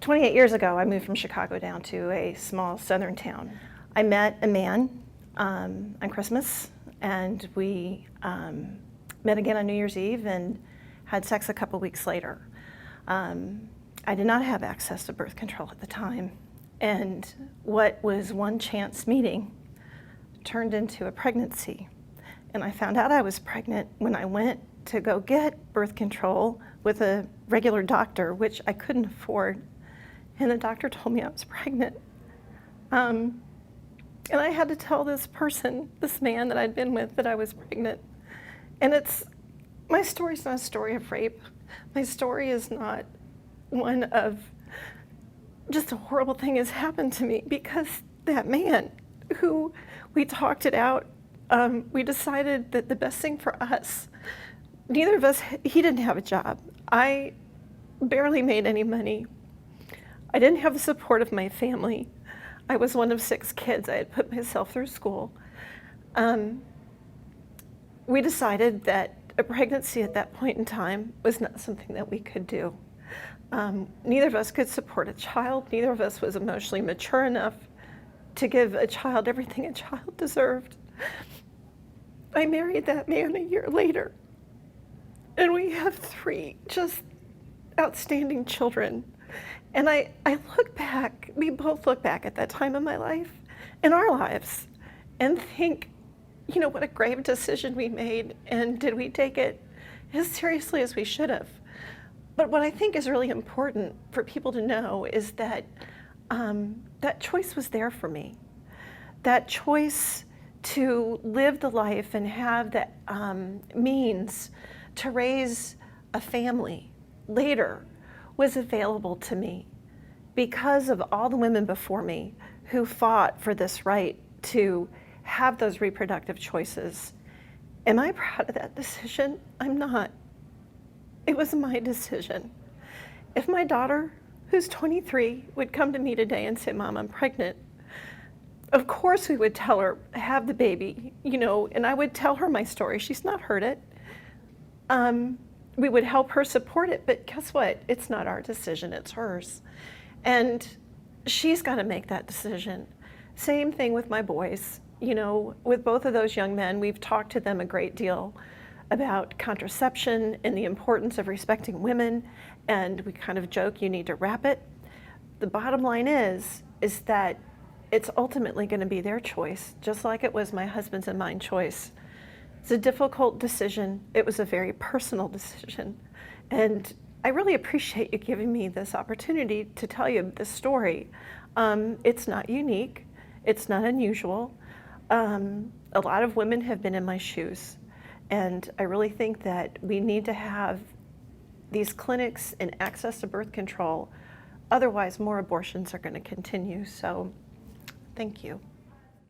28 years ago, I moved from Chicago down to a small southern town. I met a man on Christmas, and we met again on New Year's Eve and had sex a couple weeks later. I did not have access to birth control at the time, and what was one chance meeting turned into a pregnancy. And I found out I was pregnant when I went to go get birth control with a regular doctor, which I couldn't afford. And the doctor told me I was pregnant. And I had to tell this person, this man that I'd been with, that I was pregnant. And my story's not a story of rape. My story is not one of just a horrible thing has happened to me, because that man who we talked it out, we decided that the best thing for us, neither of us, he didn't have a job. I barely made any money. I didn't have the support of my family. I was one of 6 kids. I had put myself through school. We decided that a pregnancy at that point in time was not something that we could do. Neither of us could support a child. Neither of us was emotionally mature enough to give a child everything a child deserved. I married that man a year later, and we have 3 just outstanding children. And I look back, we both look back at that time in my life, in our lives, and think, you know, what a grave decision we made, and did we take it as seriously as we should have? But what I think is really important for people to know is that that choice was there for me. That choice to live the life and have the means to raise a family later was available to me because of all the women before me who fought for this right to have those reproductive choices. Am I proud of that decision? I'm not. It was my decision. If my daughter, who's 23, would come to me today and say, "Mom, I'm pregnant," of course we would tell her, have the baby, you know, and I would tell her my story. She's not heard it. We would help her support it, but guess what? It's not our decision, it's hers. And she's got to make that decision. Same thing with my boys. You know, with both of those young men, we've talked to them a great deal about contraception and the importance of respecting women, and we kind of joke, you need to wrap it. The bottom line is that it's ultimately going to be their choice, just like it was my husband's and mine choice. It's a difficult decision. It was a very personal decision. And I really appreciate you giving me this opportunity to tell you this story. It's not unique. It's not unusual. A lot of women have been in my shoes. And I really think that we need to have these clinics and access to birth control. Otherwise, more abortions are going to continue. So thank you.